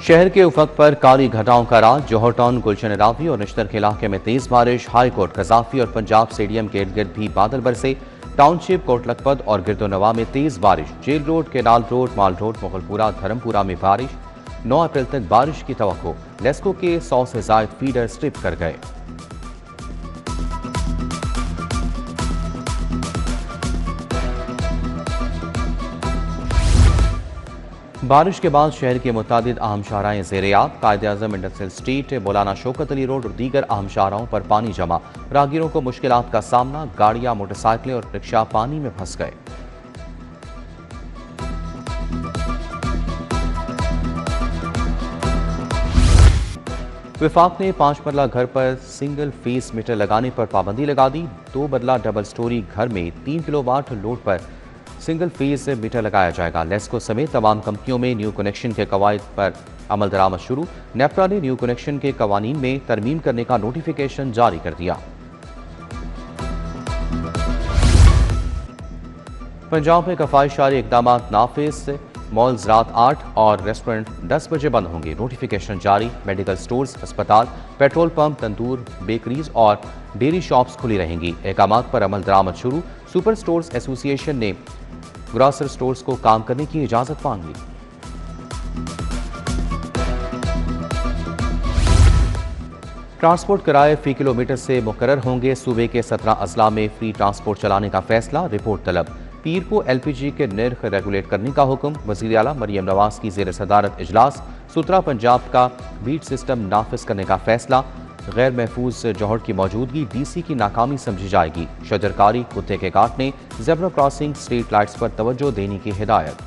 शहर के उफक पर काली घटाओं का राज। जौहर टाउन, गुलशन रावी और निश्तर के इलाके में तेज बारिश। हाई कोर्ट, कजाफी और पंजाब स्टेडियम के इर्द गिर्द भी बादल बरसे। टाउनशिप, कोट लखपत और गिरदोनवा में तेज बारिश। जेल रोड, केनाल रोड, माल रोड, मुगलपुरा, धर्मपुरा में बारिश। 9 अप्रैल तक बारिश की तवक्को। लेस्को के 100 से ज्यादा फीडर स्ट्रिप कर गए। बारिश के बाद शहर के मुतादिद अहम शाहराएं ज़ेर-ए-आब। कायद-ए-आज़म इंडस्ट्रियल स्ट्रीट, मौलाना शौकत अली रोड और दीगर अहम शाहराओं पर पानी जमा। राहगीरों को मुश्किलात का सामना। गाड़ियां, मोटरसाइकिलें और रिक्शा पानी में फंस गए। विफाक ने 5 मरला घर पर सिंगल फेस मीटर लगाने पर पाबंदी लगा दी। 2 मरला डबल स्टोरी घर में 3 किलोवाट लोड पर सिंगल फेज मीटर लगाया जाएगा। लेस्को समेत तमाम कंपनियों में न्यू कनेक्शन के कवायद पर अमल दरामद शुरू। नेपरा ने न्यू कनेक्शन के कवानीन में तरमीम करने का नोटिफिकेशन जारी कर दिया। पंजाब में कफायशारी इकदाम नाफिज। मॉल्स रात 8 और रेस्टोरेंट 10 बजे बंद होंगे। नोटिफिकेशन जारी। मेडिकल स्टोर्स, अस्पताल, पेट्रोल पंप, तंदूर, बेकरीज और डेयरी शॉप्स खुली रहेंगी। अहकामात पर अमल दरामद शुरू। सुपर स्टोर्स एसोसिएशन ने ग्रॉसर स्टोर्स को काम करने की इजाजत मांग ली। ट्रांसपोर्ट किराए फी किलोमीटर से मुकर्रर होंगे। सूबे के 17 अजला में फ्री ट्रांसपोर्ट चलाने का फैसला। रिपोर्ट तलब। पीर को एलपीजी के निर्ख रेगुलेट करने का हुक्म। वज़ीर आला मरियम नवाज की ज़ेर सदारत इजलास। सुतरा पंजाब का बीट सिस्टम नाफिज करने का फैसला। गैर महफूज जौहर की मौजूदगी डीसी की नाकामी समझी जाएगी। शजरकारी, कुत्ते के काटने, ज़ेब्रा क्रॉसिंग, स्ट्रीट लाइट्स पर तवज्जो देने की हिदायत।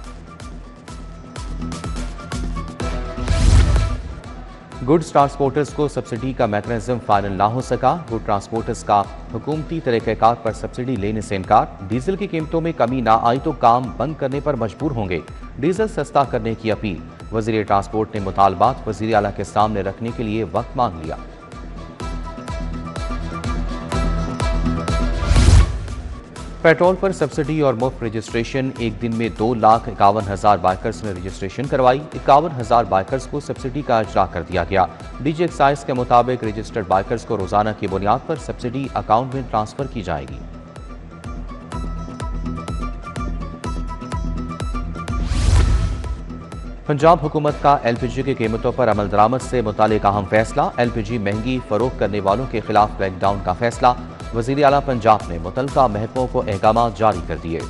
गुड्स ट्रांसपोर्टर्स को सब्सिडी का मैकेनिज्म फाइनल ना हो सका। गुड ट्रांसपोर्टर्स का हुकूमती तरीक़ाकार पर सब्सिडी लेने से इनकार। डीजल की कीमतों में कमी ना आई तो काम बंद करने पर मजबूर होंगे। डीजल सस्ता करने की अपील। वज़ीर ट्रांसपोर्ट ने मुतालबात वज़ीर आला के सामने रखने के लिए वक्त मांग लिया। पेट्रोल पर सब्सिडी और मुफ्त रजिस्ट्रेशन। एक दिन में 2,51,000 बाइकर्स ने रजिस्ट्रेशन करवाई। 51,000 बाइकर्स को सब्सिडी का इजरा कर दिया गया। डीजी एक्साइज के मुताबिक रजिस्टर्ड बाइकर्स को रोजाना की बुनियाद पर सब्सिडी अकाउंट में ट्रांसफर की जाएगी। पंजाब हुकूमत का एलपीजी की कीमतों पर अमल दरामद से मुतालिक अहम फैसला। एलपीजी महंगी फरोख्त करने वालों के खिलाफ क्रैकडाउन का फैसला। वज़ीर आला पंजाब ने मुतल्लिका महकमों को अहकामात जारी कर दिए।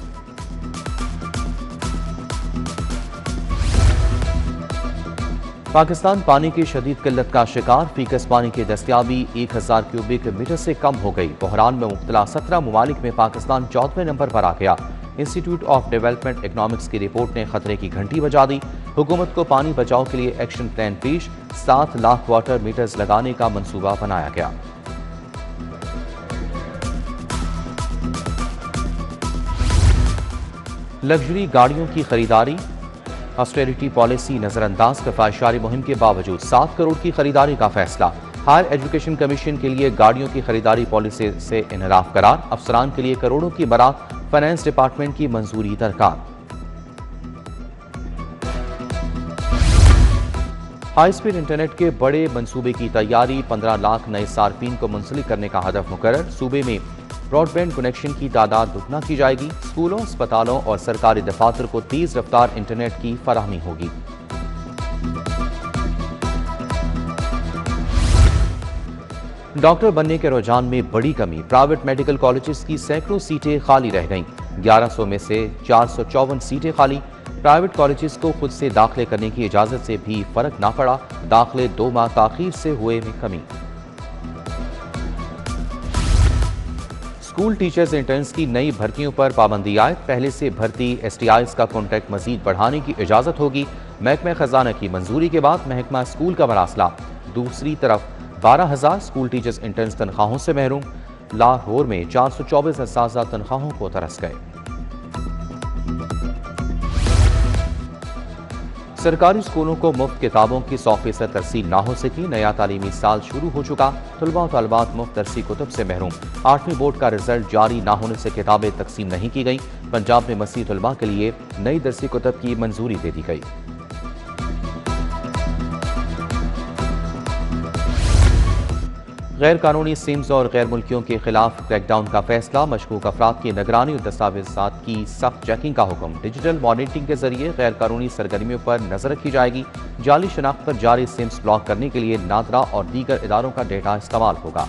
पाकिस्तान पानी की शदीद किल्लत का शिकार। फीकस पानी की दस्तियाबी 1000 क्यूबिक मीटर से कम हो गई। बहरान में मुब्तला 17 ममालिक में पाकिस्तान 14वें नंबर पर आ गया। इंस्टीट्यूट ऑफ डेवलपमेंट इकनॉमिक्स की रिपोर्ट ने खतरे की घंटी बजा दी। हुकूमत को पानी बचाओ के लिए एक्शन प्लान पेश। 7 लाख वाटर मीटर्स लगाने का मंसूबा बनाया गया। लग्जरी गाड़ियों की खरीदारी। ऑस्टेरिटी पॉलिसी नजरअंदाज। कफायशारी मुहिम के बावजूद 7 करोड़ की खरीदारी का फैसला। हायर एजुकेशन कमीशन के लिए गाड़ियों की खरीदारी पॉलिसी से इनहराफ करार। अफसरान के लिए करोड़ों की बरात। फाइनेंस डिपार्टमेंट की मंजूरी दरकार। हाई स्पीड इंटरनेट के बड़े मंसूबे की तैयारी। 15 लाख नए सार्फिन को मुंसलिक करने का हदफ मुकर्रर। सूबे में ब्रॉडबैंड कनेक्शन की तादाद दुगना की जाएगी। स्कूलों, अस्पतालों और सरकारी दफातर को तेज रफ्तार इंटरनेट की फराहमी होगी। डॉक्टर बनने के रुझान में बड़ी कमी। प्राइवेट मेडिकल कॉलेजेस की सैकड़ों सीटें खाली रह गईं। 1100 में से 454 सीटें खाली। प्राइवेट कॉलेजेस को खुद से दाखिले करने की इजाजत से भी फर्क ना पड़ा। दाखिले 2 माह ताखीर से हुए में कमी। स्कूल टीचर्स इंटर्न्स की नई भर्तियों पर पाबंदी आयद। पहले से भर्ती एसटीआईज का कॉन्ट्रैक्ट मजीद बढ़ाने की इजाजत होगी। महकमा खजाना की मंजूरी के बाद महकमा स्कूल का मरासला। दूसरी तरफ 12,000 स्कूल टीचर्स इंटर्न्स तनख्वाहों से महरूम। लाहौर में 424 असातिज़ा तनख्वाहों को तरस गए। सरकारी स्कूलों को मुफ्त किताबों की 100% तरसील ना हो सकी। नया तालीमी साल शुरू हो चुका। तलबा तलबात मुफ्त दरसी कुतुब से महरूम। 8वीं बोर्ड का रिजल्ट जारी ना होने से किताबें तकसीम नहीं की गई। पंजाब में मसीह तलबा के लिए नई दरसी कुतुब की मंजूरी दे दी गई। गैर कानूनी सिम्स और गैर मुल्कियों के खिलाफ क्रैकडाउन का फैसला, मशकूक अफराद की निगरानी और दस्तावेजात की सख्त चेकिंग का हुक्म। डिजिटल मॉनिटरिंग के जरिए गैर कानूनी सरगर्मियों पर नजर रखी जाएगी। जाली शनाख्त पर जारी सिम्स ब्लॉक करने के लिए नादरा और दीगर इदारों का डेटा इस्तेमाल होगा।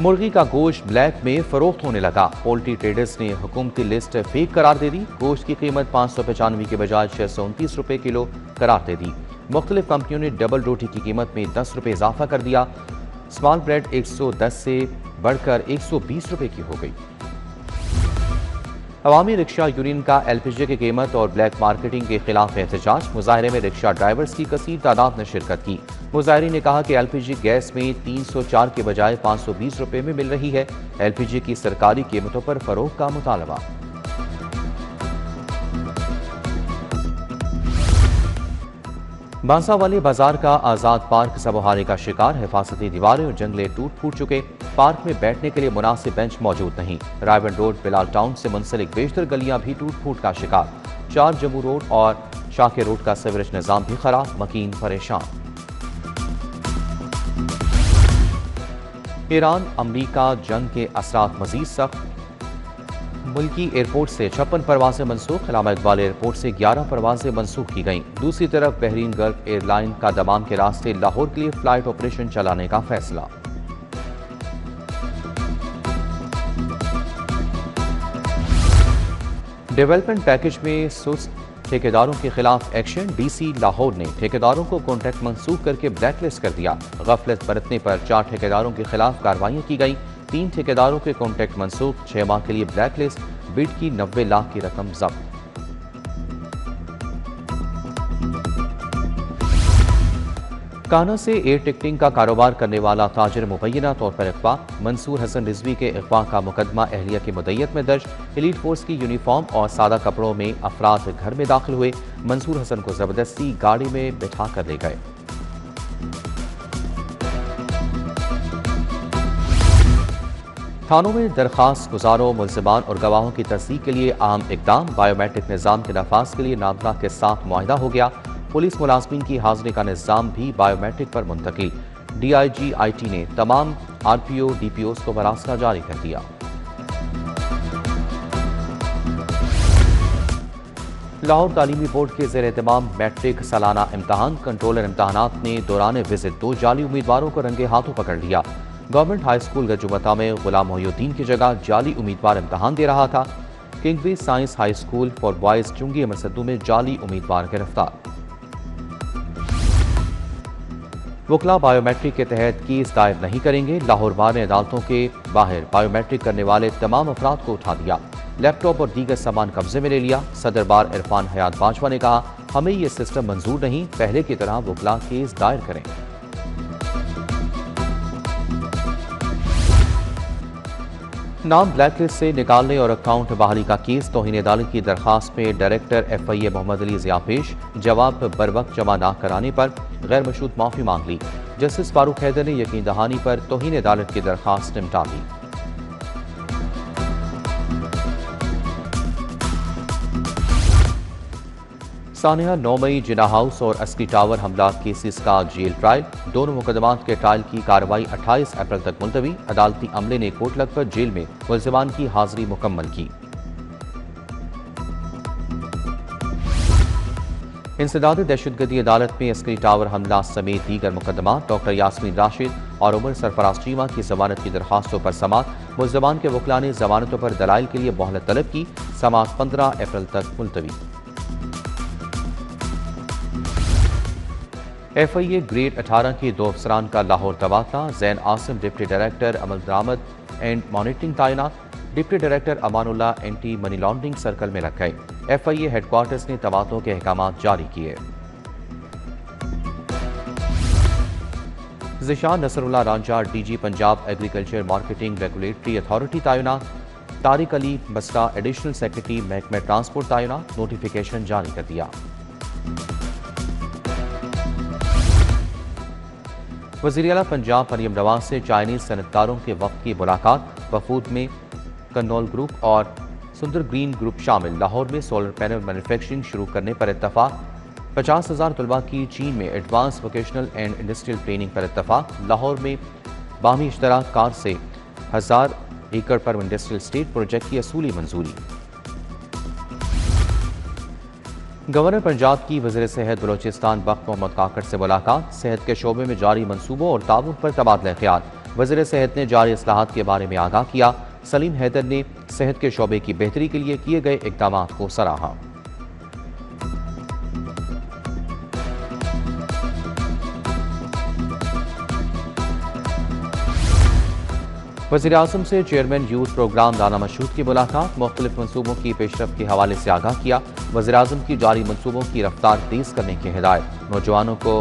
मुर्गी का गोश्त ब्लैक में फरोख्त होने लगा। पोल्ट्री ट्रेडर्स ने हुकूमती लिस्ट फेक करार दे दी। गोश्त की कीमत 595 के बजाय 629 रुपए किलो करार दे दी। मुख्तलिफ कंपनियों ने डबल रोटी की कीमत में 10 रुपए इजाफा कर दिया। स्मॉल ब्रेड 110 से बढ़कर 120 रुपए की हो गई। अवामी रिक्शा यूनियन का LPG की कीमत और ब्लैक मार्केटिंग के खिलाफ एहतजाज। मुजाहरे में रिक्शा ड्राइवर्स की कसीर तादाद ने शिरकत की। मुजाहरीन ने कहा कि LPG गैस में 304 के बजाय 520 रुपए में मिल रही है। LPG की सरकारी कीमतों पर फरोख का मुतालबा। बांसावाली बाजार का आजाद पार्क सबोहारे का शिकार। हिफाजती दीवारें और जंगले टूट फूट चुके। पार्क में बैठने के लिए मुनासिब बेंच मौजूद नहीं। रायबन रोड बिलाल टाउन से मुंसलिक बेशतर गलियां भी टूट फूट का शिकार। 4 जम्मू रोड और शाके रोड का सीवरेज निजाम भी खराब, मकीन परेशान। ईरान अमरीका जंग के असरात मजीद सख्त। मुल्की एयरपोर्ट से 56 परवाजें मनसूख। अल्लामा इकबाल एयरपोर्ट से 11 परवाजें मनसूख की गईं। दूसरी तरफ बहरीन गल्फ एयरलाइन का दमाम के रास्ते लाहौर के लिए फ्लाइट ऑपरेशन चलाने का फैसला। डेवलपमेंट पैकेज में सुस्त ठेकेदारों के खिलाफ एक्शन। DC लाहौर ने ठेकेदारों को कॉन्ट्रैक्ट मंसूख करके ब्लैकलिस्ट कर दिया। गफलत बरतने पर 4 ठेकेदारों के खिलाफ कार्रवाइयां की गई। 3 ठेकेदारों के कॉन्ट्रैक्ट मंसूख, 6 माह के लिए ब्लैकलिस्ट। बिड की 90 लाख की रकम जब्त। काना से एयर टिकटिंग का कारोबार करने वाला ताजिर मुबैना तौर पर अगवा। मंसूर हसन रिजवी के अगवा का मुकदमा अहलिया की मुद्दत में दर्ज। एलीट फोर्स की यूनिफॉर्म और सादा कपड़ों में अफराद घर में दाखिल हुए। मंसूर हसन को जबरदस्ती गाड़ी में बिठा कर ले गए। थानों में दरखास्त गुजारों, मुल्जिमान और गवाहों की तस्दीक के लिए अहम इकदाम। बायोमेट्रिक निज़ाम के नफाज के लिए नादरा के साथ मुआहिदा हो गया। पुलिस मुलाजमीन की हाजिरी का निज़ाम भी बायोमेट्रिक पर मुंतकिल। DIG IT ने तमाम RPO DPOs को मरासला जारी कर दिया। लाहौर तालीमी बोर्ड के ज़ेर एहतमाम मैट्रिक सालाना इम्तहान। कंट्रोलर इम्तहानात ने दौरान विजिट 2 जाली उम्मीदवारों को रंगे हाथों पकड़ लिया। गवर्नमेंट हाई स्कूल गजुमता में गुलाम मोहिउद्दीन की जगह जाली उम्मीदवार इम्तहान दे रहा था। Kingway science high school for boys चुंगी मसदू में जाली उम्मीदवार गिरफ्तार। वकला बायोमेट्रिक के तहत केस दायर नहीं करेंगे। लाहौर बार ने अदालतों के बाहर बायोमेट्रिक करने वाले तमाम अफराद को उठा दिया। लैपटॉप और दीगर सामान कब्जे में ले लिया। सदर बार इरफान हयात बाजवा ने कहा, हमें ये सिस्टम मंजूर नहीं, पहले की तरह वकला केस दायर करें। नाम ब्लैकलिस्ट से निकालने और अकाउंट बहाली का केस। तौहीन अदालत की दरखास्त में डायरेक्टर FIA मोहम्मद अली ज़िया पेश। जवाब बर वक्त जमा न कराने पर गैर मशरूत माफी मांग ली। जस्टिस फारूक हैदर ने यकीन दहानी पर तौहीन अदालत की दरखास्त निपटा दी। सानिया 9 मई जिना हाउस और अस्की टावर हमला केसेस का जेल ट्रायल। दोनों मुकदमात के ट्रायल की कार्रवाई 28 अप्रैल तक मुलतवी। अदालती अमले ने कोटलग पर जेल में मुल्जिमान की हाजिरी मुकम्मल की। इंसदाद दहशतगर्दी अदालत में अस्करी टावर हमला समेत दीगर मुकदमा। डॉक्टर यास्मीन राशिद और उमर सरफराज चीमा की जमानत की दरखास्तों पर समात। मुल्जिमान के वकला ने जमानतों पर दलाइल के लिए मोहलत तलब की। समात 15 अप्रैल तक मुलतवी। FIA ग्रेड 18 के 2 अफसरान का लाहौर तबादला। जैन आसिम डिप्टी डायरेक्टर अमल दरामद एंड मॉनिटरिंग तैनात। Deputy director Amanullah anti money laundering circle में रखे। FIA हेडक्वार्टर्स ने तबादलों के अहकाम जारी किए। Zeeshan Nasrullah Ranjha DG Punjab agriculture marketing regulatory authority तैनात। तारिक अली बस्ता एडिशनल सेक्रेटरी महकमा ट्रांसपोर्ट तैनात। नोटिफिकेशन जारी कर दिया। वज़ीर आला पंजाब मरियम नवाज से चाइनीज सनतकारों के वक्त की मुलाकात। वफूद में कन्नौल ग्रुप और सुंदर ग्रीन ग्रुप शामिल। लाहौर में सोलर पैनल मैन्युफैक्चरिंग शुरू करने पर इत्तफाक। 50,000 तलबा की चीन में advance vocational and industrial training पर इत्तफाक। लाहौर में बाहमी इश्तराक कार से 1000 एकड़ पर इंडस्ट्रियल स्टेट प्रोजेक्ट की असूली मंजूरी। गवर्नर पंजाब की वज़ीर सेहत बलोचिस्तान बख्त मोहम्मद काकड़ से मुलाकात। सेहत के शोबे में जारी मनसूबों और ताउन पर तबादला ख्याल। वज़ीर सेहत ने जारी इस्लाहात के बारे में आगाह किया। सलीम हैदर ने सेहत के शोबे की बेहतरी के लिए किए गए इक़दाम को सराहा। वज़ीर आज़म से चेयरमैन यूथ प्रोग्राम दाना मशहूद की मुलाकात। मुख्तलिफ मनसूबों की पेशरफ के हवाले से आगाह किया। वज़ीर आज़म की जारी मनसूबों की रफ्तार तेज़ करने की हिदायत। नौजवानों को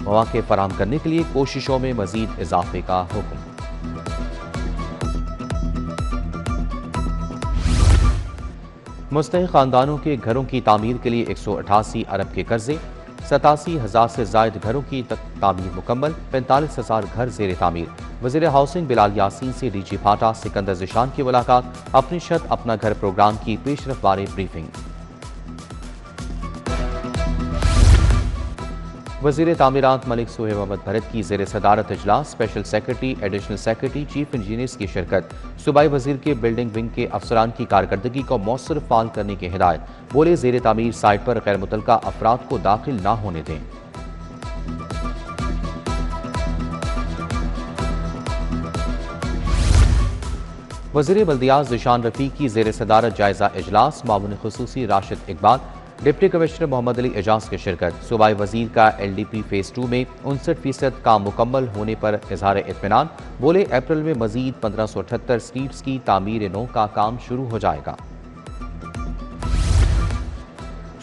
मौके फराहम करने के लिए कोशिशों में मज़ीद इजाफे का हुक्म। मुस्तहिक़ खानदानों के घरों की तामीर के लिए 188 अरब के कर्जे। 87,000 से जायद घरों की तामीर मुकम्मल। 45,000 घर ज़ेर तामीर। वज़ीर हाउसिंग बिलाल यासीन से डीजी फाटा सिकंदर ज़िशान की मुलाकात। अपनी छत अपना घर प्रोग्राम की पेशरफ बारे ब्रीफिंग। वज़ीर तामीरात मलिक सुहेब अहमद भरत की ज़ेर सदारत इजलास। Special secretary, additional secretary, chief engineers की शिरकत। सूबाई वज़ीर के बिल्डिंग विंग के अफसरान की कारकर्दगी को मौसर फाल करने की हिदायत। बोले ज़ेर तामीर साइट पर गैर मुतल्लका अफराद को दाखिल ना होने दें। वज़ीर बल्दियात ज़िशान रफ़ीक की ज़ेर सदारत जायज़ा इजलास। मामून ख़ुसूसी राशिद इकबाल, डिप्टी कमिश्नर मोहम्मद अली एजाज की शिरकत। सूबाई वज़ीर का LDP फ़ेज़ 2 में 59% काम मुकम्मल होने पर इज़हार इत्मीनान। बोले अप्रैल में मज़ीद 1578 स्ट्रीट्स की तामीर नौ का काम शुरू हो जाएगा।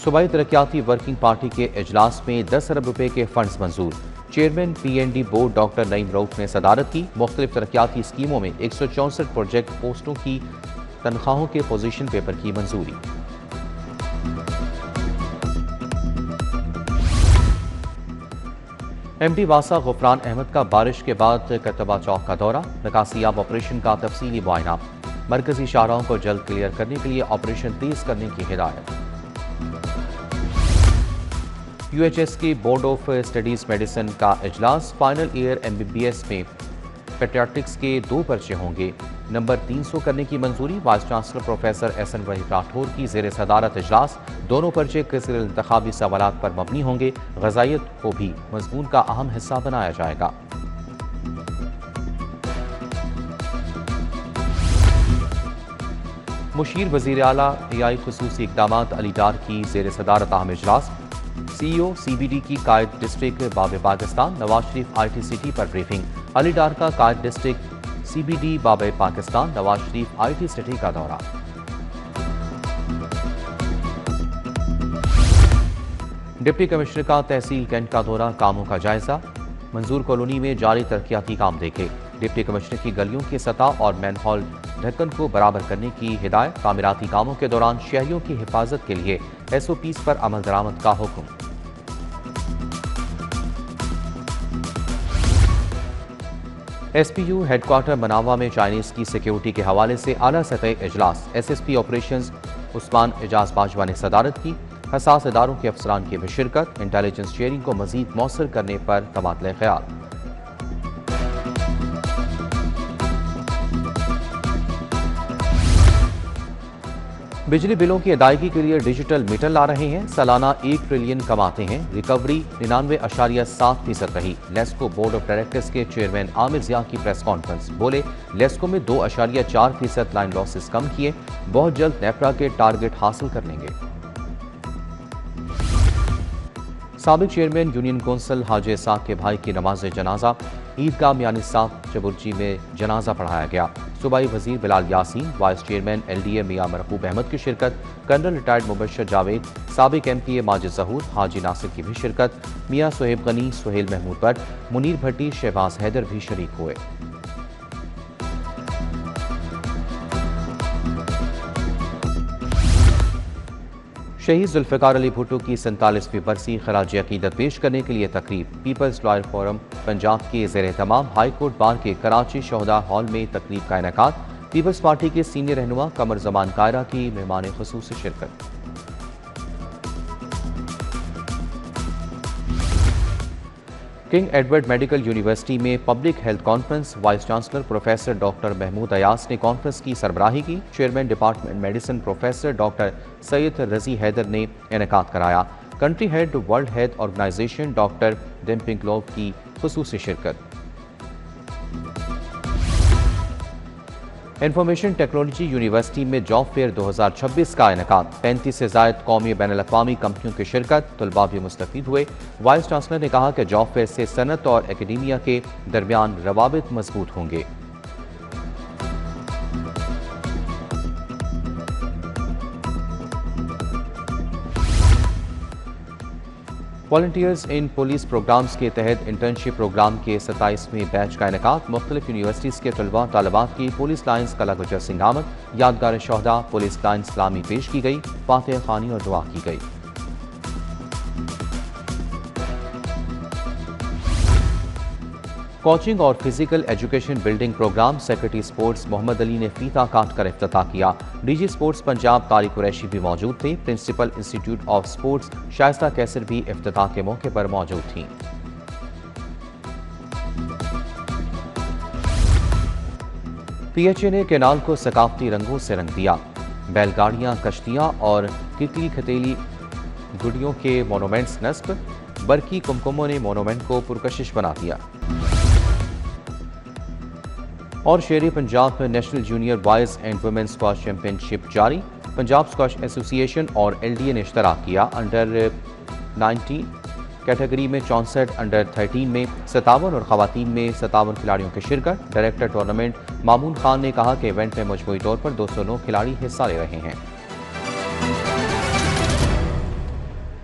सूबाई तरक्याती वर्किंग पार्टी के इजलास में 10 अरब रुपए के फंड्स मंजूर। Chairman PND board doctor Naeem Rauf ने सदारत की। मुख्तलिफ तरक्याती स्कीमों में 164 प्रोजेक्ट पोस्टों की तनख्वाहों के पोजीशन पेपर की मंजूरी। MD वासा गुफरान अहमद का बारिश के बाद कतबा चौक का दौरा। निकासियाब ऑपरेशन का तफसीली मुआयना। मरकजी शाहराहों को जल्द क्लियर करने के लिए ऑपरेशन तेज करने की हिदायत। UHS की बोर्ड ऑफ स्टडीज मेडिसिन का इजलास। फाइनल ईयर MBBS में पेडियाट्रिक्स के 2 पर्चे होंगे। नंबर 300 करने की मंजूरी। Vice chancellor professor SN Waheed Rathore की ज़ेर सदारत इजलास। दोनों पर्चे किसी इंतखाबी सवालात पर मबनी होंगे। ग़ज़ाइयत को भी मज़मून का अहम हिस्सा बनाया जाएगा। मुशीर वज़ीर आला AI ख़ुसूसी इक़दामात अली डार की ज़ेर सदारत अहम इजलास। CEO CBD की कायद डिस्ट्रिक्ट बाब पाकिस्तान। नवाज शरीफ IT सिटी पर ब्रीफिंग। अली डार का कायद डिस्ट्रिक्ट CBD बाब पाकिस्तान। नवाज शरीफ IT सिटी का दौरा। डिप्टी कमिश्नर का तहसील कैंट का दौरा। कामों का जायजा। मंजूर कॉलोनी में जारी तरक्याती काम देखे। डिप्टी कमिश्नर की गलियों की सतह और मैनहोल ढक्कन को बराबर करने की हिदायत। तामीराती कामों के दौरान शहरियों की हिफाजत के लिए SOPs पर अमल दरामद का हुक्म। SPU हेडक्वार्टर मनावा में चाइनीज की सिक्योरिटी के हवाले से आला सतह इजलास। SSP ऑपरेशंस उस्मान एजाज बाजवा ने सदारत की। हसास इदारों के अफसरान की भी शिरकत। इंटेलिजेंस शेयरिंग को मजीद मौसर करने पर तबादला ख्याल। बिजली बिलों की अदायगी के लिए डिजिटल मीटर ला रहे हैं। सालाना 1 ट्रिलियन कमाते हैं। रिकवरी 99.7% रही। लेस्को बोर्ड ऑफ डायरेक्टर्स के चेयरमैन आमिर जिया की प्रेस कॉन्फ्रेंस। बोले लेस्को में 2.4% लाइन लॉसेस कम किए। बहुत जल्द नेफ्रा के टारगेट हासिल कर लेंगे। साबिक चेयरमैन यूनियन कौंसिल हाजी साक के भाई की नमाज जनाजा। ईदगाह मियानी साहब चबुर्जी में जनाजा पढ़ाया गया। सूबाई वजीर Bilal Yasin, vice chairman LDA मियां मरहूब अहमद की शिरकत। कर्नल रिटायर्ड मुबशर जावेद, साबिक MPA माजिद जहूर, हाजी नासिर की भी शिरकत। मियां सोहेब गनी, सुहेल महमूद भट्ट, मुनीर भट्टी, शहबाज हैदर भी शरीक हुए। शहीद जुल्फ़िकार अली भुट्टो की 47वीं बरसी खराज अकीदत पेश करने के लिए तकरीब। पीपल्स लॉयर फोरम पंजाब के ज़ेर एहतमाम हाई कोर्ट बार के कराची शोहदा हॉल में तकरीब का इनेकाद। पीपल्स पार्टी के सीनियर रहनुमा कमर जमान कायरा की मेहमान खुसूसी शिरकत। किंग एडवर्ड मेडिकल यूनिवर्सिटी में public health conference, vice chancellor professor doctor Mahmood Ayaz ने कॉन्फ्रेंस की सरबराही की। Chairman department medicine professor doctor Syed Razi Haider ने इनेकाद कराया। Country head World Health Organization doctor डेम्पिंगलोव की खुसूसी शिरकत। इंफॉर्मेशन टेक्नोलॉजी यूनिवर्सिटी में जॉब फेयर 2026 का इनेकाद। 35 से ज़ायद कौमी बैनुल-अक़वामी कंपनियों की शिरकत, तलबा भी मुस्तफ़ीद हुए। वाइस चांसलर ने कहा कि जॉब फेयर से सनत और एकेडमिया के दरमियान रवाबित मजबूत होंगे। वॉलंटियर्स इन पुलिस प्रोग्राम्स के तहत इंटर्नशिप प्रोग्राम के 27वें बैच का इनेकाद। मुख्तलिफ यूनिवर्सिटीज़ के तलबा तालिबात की पुलिस लाइन्स कला गुजर सिंह आमद, यादगार शहदा पुलिस लाइन सलामी पेश की गई, फातिहा खानी और दुआ की गई। कोचिंग और physical education building programme secretary sports Mohammad Ali ने फीता काट कर इफ्तिताह किया। डीजी स्पोर्ट्स पंजाब तारिक कुरैशी भी मौजूद थे। Principal institute of sports Shaista Qaiser भी इफ्तिताह के मौके पर मौजूद थीं। PHA ने केनाल को सकाफती रंगों से रंग दिया। बैलगाड़ियां, कश्तियां और कितली खतेली गुड़ियों के मोनूमेंट्स नस्ब। बरकी कुमकुमों ने मोनूमेंट को पुरकशिश बना दिया। और शेर पंजाब में national junior boys and women squash championship जारी। पंजाब स्क्वाश एसोसिएशन और LDA ने इश्तराक किया। अंडर 19 कैटेगरी में 64, अंडर 13 में 57 और ख़वातीन में 57 खिलाड़ियों की शिरकत। डायरेक्टर टूर्नामेंट मामून खान ने कहा कि इवेंट में मजमूई तौर पर 209 खिलाड़ी हिस्सा ले रहे हैं।